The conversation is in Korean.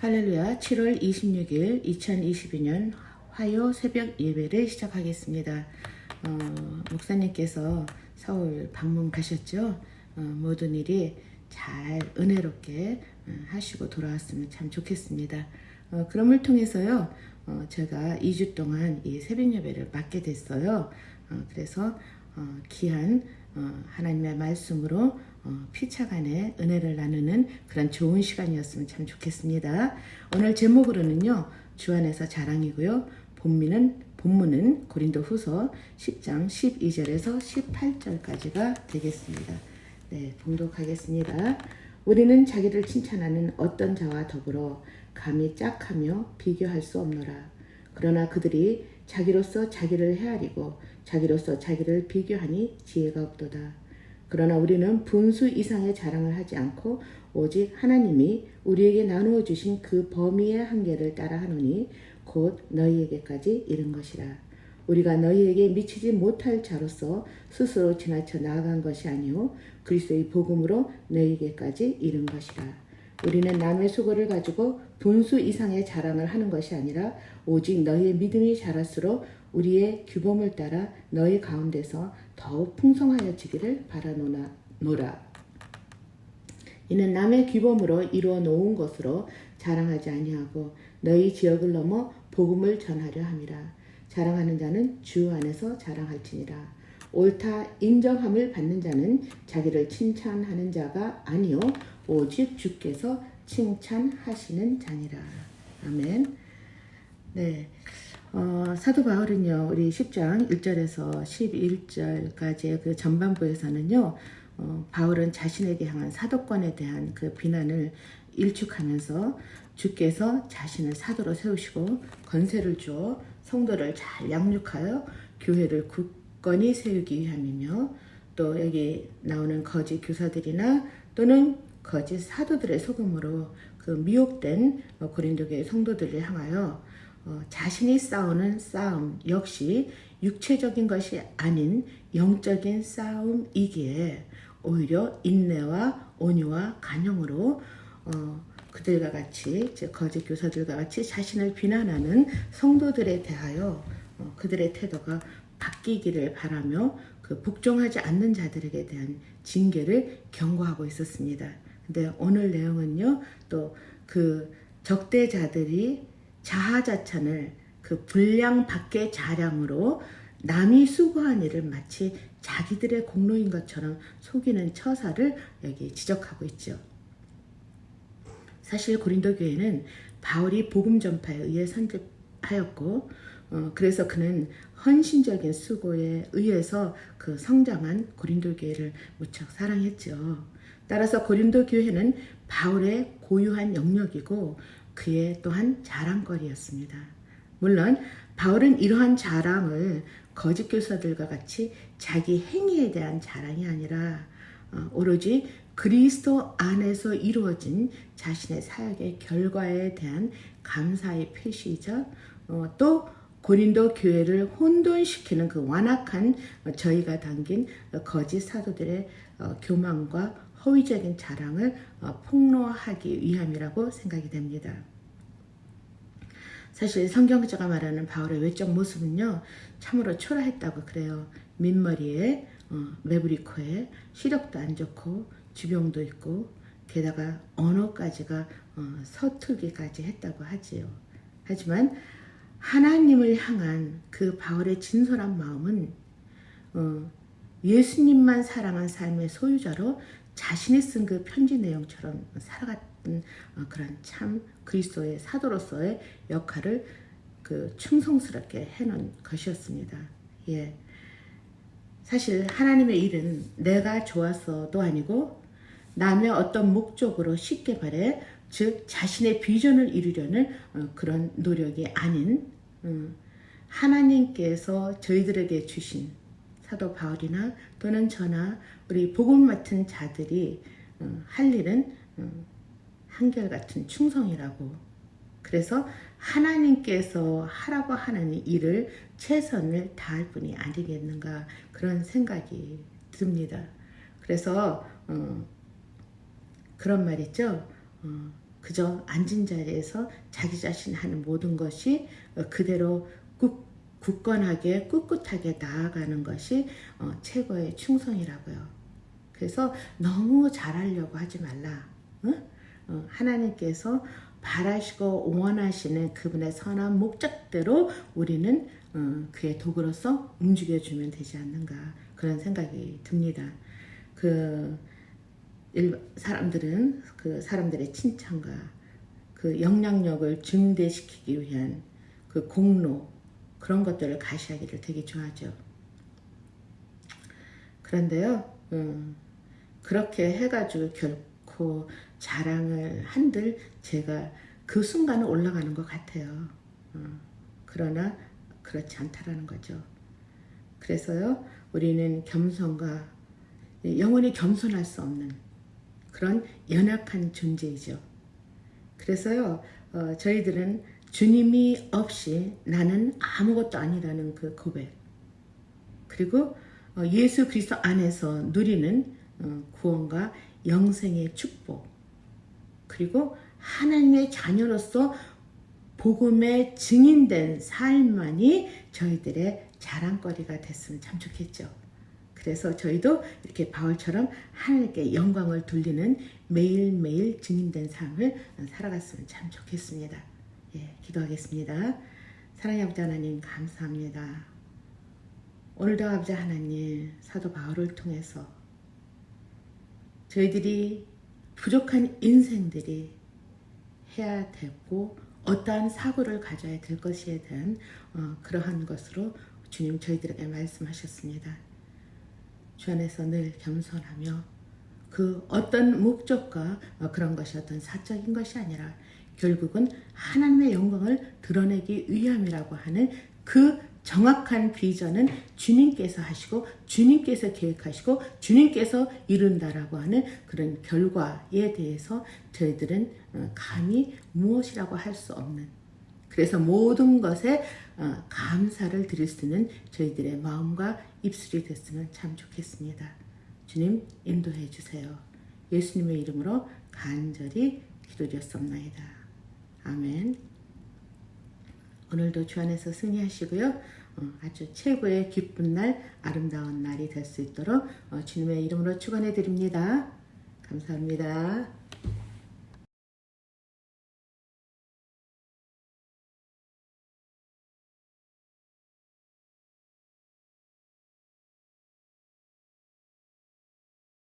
할렐루야. 7월 26일 2022년 화요 새벽 예배를 시작하겠습니다. 목사님께서 서울 방문 가셨죠? 모든 일이 잘 은혜롭게 하시고 돌아왔으면 참 좋겠습니다. 그럼을 통해서요, 제가 2주 동안 이 새벽 예배를 맡게 됐어요. 그래서 귀한 하나님의 말씀으로 피차간의 은혜를 나누는 그런 좋은 시간이었으면 참 좋겠습니다. 오늘 제목으로는요, 주 안에서 자랑이고요. 본문은 고린도 후서 10장 12절에서 18절까지가 되겠습니다. 네, 봉독하겠습니다. 우리는 자기를 칭찬하는 어떤 자와 더불어 감히 짝하며 비교할 수 없노라. 그러나 그들이 자기로서 자기를 헤아리고 자기로서 자기를 비교하니 지혜가 없도다. 그러나 우리는 분수 이상의 자랑을 하지 않고 오직 하나님이 우리에게 나누어 주신 그 범위의 한계를 따라 하노니 곧 너희에게까지 이른 것이라. 우리가 너희에게 미치지 못할 자로서 스스로 지나쳐 나아간 것이 아니요 그리스도의 복음으로 너희에게까지 이른 것이라. 우리는 남의 수고를 가지고 분수 이상의 자랑을 하는 것이 아니라 오직 너희의 믿음이 자랄수록 우리의 규범을 따라 너희 가운데서 더욱 풍성하여지기를 바라노라. 이는 남의 규범으로 이루어 놓은 것으로 자랑하지 아니하고 너희 지역을 넘어 복음을 전하려 함이라. 자랑하는 자는 주 안에서 자랑할지니라. 옳다 인정함을 받는 자는 자기를 칭찬하는 자가 아니요 오직 주께서 칭찬하시는 자니라. 아멘. 네. 사도 바울은요, 우리 10장 1절에서 11절까지의 그 전반부에서는요, 바울은 자신에게 향한 사도권에 대한 그 비난을 일축하면서 주께서 자신을 사도로 세우시고 권세를 주어 성도를 잘 양육하여 교회를 굳건히 세우기 위함이며 또 여기 나오는 거짓 교사들이나 또는 거짓 사도들의 속임으로 그 미혹된 고린도 교회 성도들을 향하여 자신이 싸우는 싸움 역시 육체적인 것이 아닌 영적인 싸움이기에 오히려 인내와 온유와 간용으로 그들과 같이 거짓 교사들과 같이 자신을 비난하는 성도들에 대하여 그들의 태도가 바뀌기를 바라며 그 복종하지 않는 자들에게 대한 징계를 경고하고 있었습니다. 근데 오늘 내용은요, 또 그 적대자들이 자하자찬을 그 분량 밖의 자랑으로 남이 수고한 일을 마치 자기들의 공로인 것처럼 속이는 처사를 여기 지적하고 있죠. 사실 고린도 교회는 바울이 복음 전파에 의해 선집하였고 그래서 그는 헌신적인 수고에 의해서 그 성장한 고린도 교회를 무척 사랑했죠. 따라서 고린도 교회는 바울의 고유한 영역이고 그의 또한 자랑거리였습니다. 물론 바울은 이러한 자랑을 거짓 교사들과 같이 자기 행위에 대한 자랑이 아니라 오로지 그리스도 안에서 이루어진 자신의 사역의 결과에 대한 감사의 표시이자 또 고린도 교회를 혼돈시키는 그 완악한 저희가 담긴 거짓 사도들의 교만과 허위적인 자랑을 폭로하기 위함이라고 생각이 됩니다. 사실 성경자가 말하는 바울의 외적 모습은요, 참으로 초라했다고 그래요. 민머리에 매부리코에 시력도 안 좋고 주병도 있고 게다가 언어까지가 서툴기까지 했다고 하지요. 하지만 하나님을 향한 그 바울의 진솔한 마음은 예수님만 사랑한 삶의 소유자로 자신이 쓴 그 편지 내용처럼 살아갔던 그런 참 그리스도의 사도로서의 역할을 그 충성스럽게 해놓은 것이었습니다. 예. 사실 하나님의 일은 내가 좋아서도 아니고 남의 어떤 목적으로 쉽게 말해 즉 자신의 비전을 이루려는 그런 노력이 아닌 하나님께서 저희들에게 주신 사도 바울이나 또는 저나 우리 복음 맡은 자들이 할 일은 한결같은 충성이라고. 그래서 하나님께서 하라고 하는 일을 최선을 다할 뿐이 아니겠는가 그런 생각이 듭니다. 그래서 그런 말 있죠. 그저 앉은 자리에서 자기 자신 하는 모든 것이 그대로 굳건하게 꿋꿋하게 나아가는 것이 최고의 충성이라고요. 그래서 너무 잘하려고 하지 말라. 하나님께서 바라시고 원하시는 그분의 선한 목적대로 우리는 그의 도구로서 움직여주면 되지 않는가, 그런 생각이 듭니다. 사람들은 그 사람들의 칭찬과 그 영향력을 증대시키기 위한 그 공로, 그런 것들을 가시하기를 되게 좋아하죠. 그런데요, 그렇게 해가지고 결코 자랑을 한들 제가 그 순간은 올라가는 것 같아요. 그러나 그렇지 않다라는 거죠. 그래서요, 우리는 겸손과 영원히 겸손할 수 없는 그런 연약한 존재이죠. 그래서요, 저희들은 주님이 없이 나는 아무것도 아니라는 그 고백, 그리고 예수 그리스도 안에서 누리는 구원과 영생의 축복, 그리고 하나님의 자녀로서 복음에 증인된 삶만이 저희들의 자랑거리가 됐으면 참 좋겠죠. 그래서 저희도 이렇게 바울처럼 하나님께 영광을 돌리는 매일매일 증인된 삶을 살아갔으면 참 좋겠습니다. 예, 기도하겠습니다. 사랑의 아버지 하나님, 감사합니다. 오늘도 아버지 하나님, 사도 바울을 통해서 저희들이 부족한 인생들이 해야 되고 어떠한 사고를 가져야 될 것에 대한 그러한 것으로 주님 저희들에게 말씀하셨습니다. 주 안에서 늘 겸손하며 그 어떤 목적과 그런 것이 어떤 사적인 것이 아니라 결국은 하나님의 영광을 드러내기 위함이라고 하는 그 정확한 비전은 주님께서 하시고 주님께서 계획하시고 주님께서 이룬다라고 하는 그런 결과에 대해서 저희들은 감히 무엇이라고 할 수 없는, 그래서 모든 것에 감사를 드릴 수 있는 저희들의 마음과 입술이 됐으면 참 좋겠습니다. 주님 인도해 주세요. 예수님의 이름으로 간절히 기도드렸습니다. 아멘. 오늘도 주 안에서 승리하시고요. 아주 최고의 기쁜 날, 아름다운 날이 될 수 있도록 주님의 이름으로 축원해 드립니다. 감사합니다.